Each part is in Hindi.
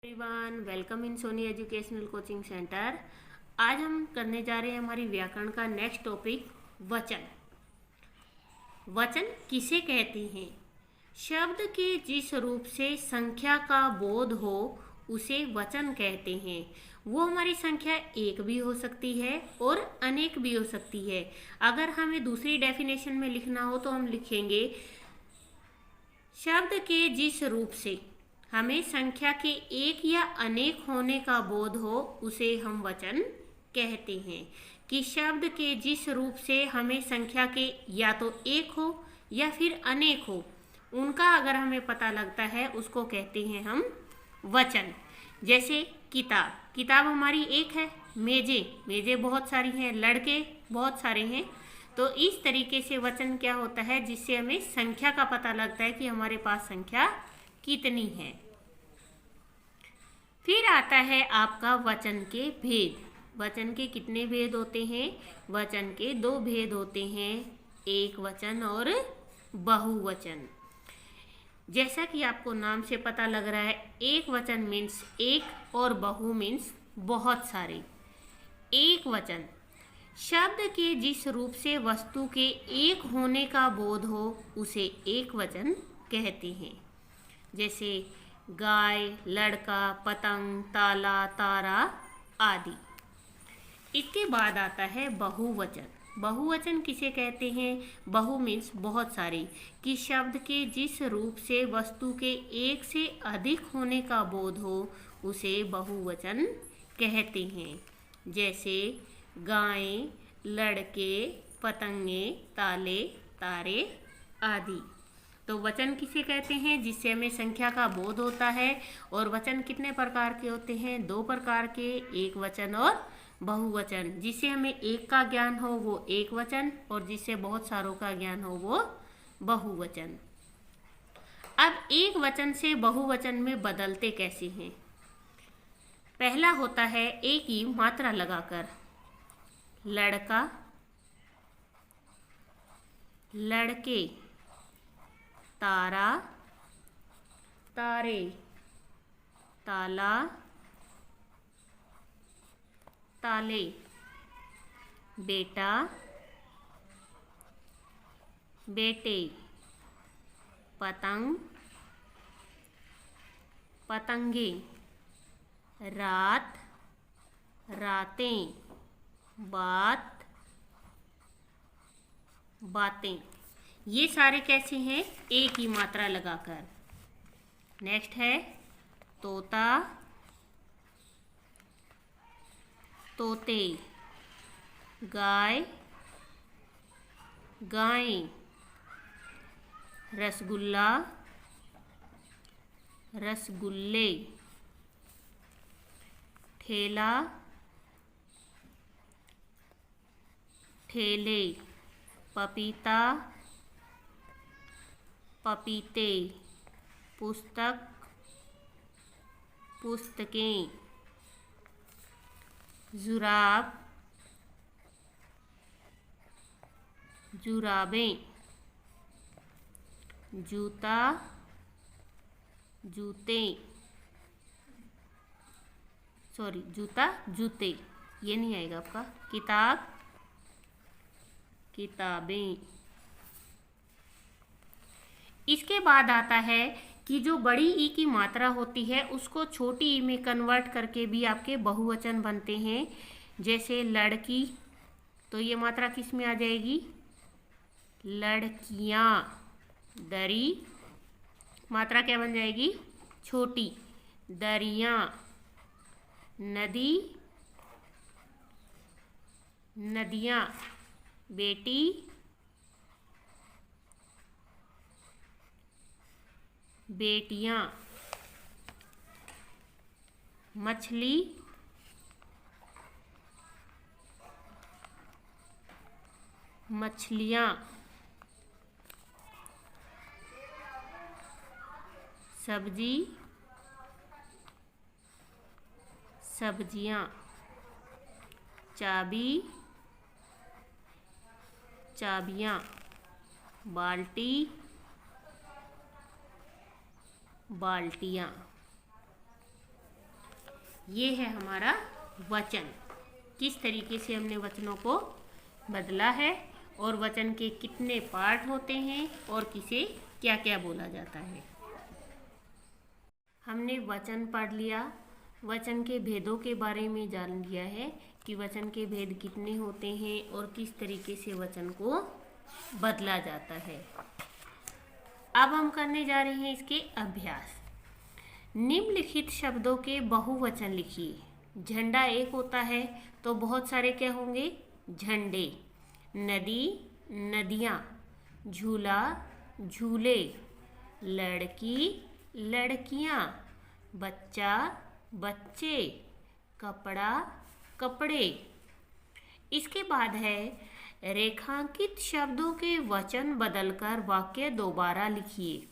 Everyone, welcome in Soni educational coaching centre. आज हम करने जा रहे हैं हमारी व्याकरण का नेक्स्ट टॉपिक वचन। वचन किसे कहते हैं? शब्द के जिस रूप से संख्या का बोध हो उसे वचन कहते हैं। वो हमारी संख्या एक भी हो सकती है और अनेक भी हो सकती है। अगर हमें दूसरी डेफिनेशन में लिखना हो तो हम लिखेंगे शब्द के जिस रूप से हमें संख्या के एक या अनेक होने का बोध हो उसे हम वचन कहते हैं। कि शब्द के जिस रूप से हमें संख्या के या तो एक हो या फिर अनेक हो, उनका अगर हमें पता लगता है उसको कहते हैं हम वचन। जैसे किताब, किताब हमारी एक है। मेजें बहुत सारी हैं। लड़के बहुत सारे हैं। तो इस तरीके से वचन क्या होता है, जिससे हमें संख्या का पता लगता है कि हमारे पास संख्या कितनी है। फिर आता है आपका वचन के भेद। वचन के कितने भेद होते हैं? वचन के दो भेद होते हैं, एक वचन और बहुवचन। जैसा कि आपको नाम से पता लग रहा है, एक वचन मीन्स एक और बहु मीन्स बहुत सारे। एक वचन शब्द के जिस रूप से वस्तु के एक होने का बोध हो उसे एक वचन कहते हैं। जैसे गाय, लड़का, पतंग, ताला, तारा आदि। इसके बाद आता है बहुवचन। बहुवचन किसे कहते हैं? बहु मीन्स बहुत सारे। कि शब्द के जिस रूप से वस्तु के एक से अधिक होने का बोध हो उसे बहुवचन कहते हैं। जैसे गायें, लड़के, पतंगे, ताले, तारे आदि। तो वचन किसे कहते हैं? जिससे हमें संख्या का बोध होता है। और वचन कितने प्रकार के होते हैं? दो प्रकार के, एक वचन और बहुवचन। जिससे हमें एक का ज्ञान हो वो एक वचन, और जिससे बहुत सारों का ज्ञान हो वो बहुवचन। अब एक वचन से बहुवचन में बदलते कैसे हैं? पहला होता है एक ही मात्रा लगाकर। लड़का, लड़के, तारा, तारे, ताला, ताले, बेटा, बेटे, पतंग, पतंगे, रात, रातें, बात, बातें। ये सारे कैसे हैं? एक ही मात्रा लगाकर। नेक्स्ट है तोता, तोते, गाय, गायें, रसगुल्ला, रसगुल्ले, ठेला, ठेले, पपीता, पपीते, पुस्तक, पुस्तकें, जुराब, जुराबें, जूता, जूते, जूता, जूते, ये नहीं आएगा आपका। किताब, किताबें। इसके बाद आता है कि जो बड़ी ई की मात्रा होती है उसको छोटी ई में कन्वर्ट करके भी आपके बहुवचन बनते हैं। जैसे लड़की, तो ये मात्रा किस में आ जाएगी? लड़कियां। दरी, मात्रा क्या बन जाएगी? छोटी। दरियां। नदी, नदियां। बेटी, बेटियां। मछली, मछलियां। सब्जी, सब्जियां। चाबी, चाबियां। बाल्टी, बाल्टियाँ। ये है हमारा वचन। किस तरीके से हमने वचनों को बदला है और वचन के कितने पार्ट होते हैं और किसे क्या क्या बोला जाता है। हमने वचन पढ़ लिया, वचन के भेदों के बारे में जान लिया है कि वचन के भेद कितने होते हैं और किस तरीके से वचन को बदला जाता है। अब हम करने जा रहे हैं इसके अभ्यास। निम्नलिखित शब्दों के बहुवचन लिखिए। झंडा एक होता है तो बहुत सारे क्या होंगे? झंडे। नदी, नदियाँ। झूला, झूले। लड़की, लड़कियाँ। बच्चा, बच्चे। कपड़ा, कपड़े। इसके बाद है रेखांकित शब्दों के वचन बदलकर वाक्य दोबारा लिखिए।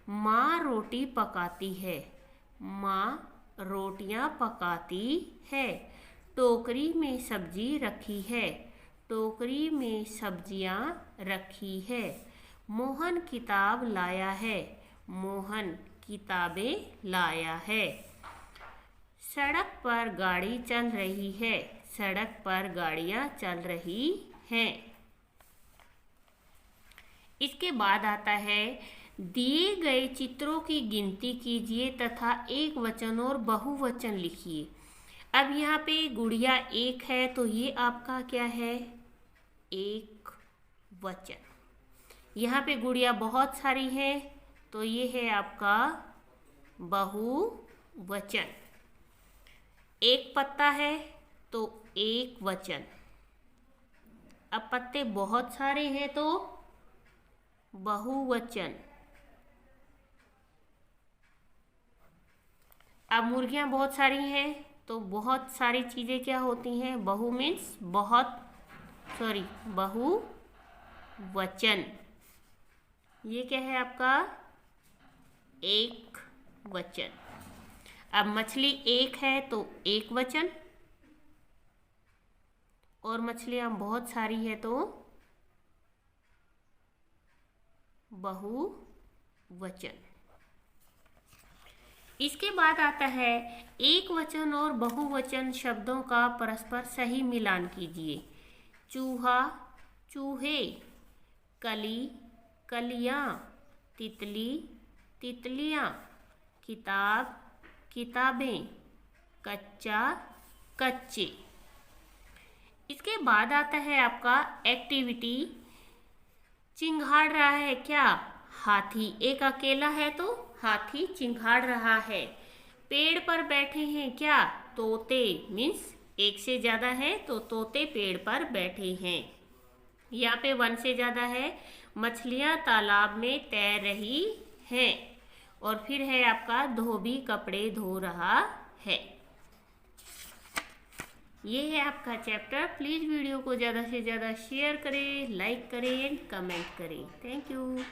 माँ रोटी पकाती है। माँ रोटियां पकाती है। टोकरी में सब्जी रखी है। टोकरी में सब्जियां रखी है। मोहन किताब लाया है। मोहन किताबें लाया है। सड़क पर गाड़ी चल रही है। सड़क पर गाड़ियां चल रही हैं। इसके बाद आता है दिए गए चित्रों की गिनती कीजिए तथा एक वचन और बहुवचन लिखिए। अब यहाँ पे गुड़िया एक है तो ये आपका क्या है? एक वचन। यहाँ पे गुड़िया बहुत सारी है तो ये है आपका बहुवचन। एक पत्ता है तो एक वचन। अब पत्ते बहुत सारे हैं तो बहुवचन। अब मुर्गियां बहुत सारी हैं तो बहुत सारी चीजें क्या होती हैं? बहु मीन्स बहुत, बहुवचन। ये क्या है आपका? एक वचन। अब मछली एक है तो एक वचन और मछलियां बहुत सारी है तो बहुवचन। इसके बाद आता है एक वचन और बहुवचन शब्दों का परस्पर सही मिलान कीजिए। चूहा, चूहे। कली, कलियां। तितली, तितलियां। किताब, किताबें। कच्चा, कच्चे। इसके बाद आता है आपका एक्टिविटी। चिंघाड़ रहा है क्या? हाथी। एक अकेला है तो हाथी चिंघाड़ रहा है। पेड़ पर बैठे हैं क्या? तोते। मीन्स एक से ज़्यादा है तो तोते पेड़ पर बैठे हैं। यहाँ पे वन से ज़्यादा है। मछलियाँ तालाब में तैर रही हैं। और फिर है आपका धोबी कपड़े धो रहा है। ये है आपका चैप्टर। प्लीज़ वीडियो को ज़्यादा से ज़्यादा शेयर करें, लाइक करें, कमेंट करें। Thank you.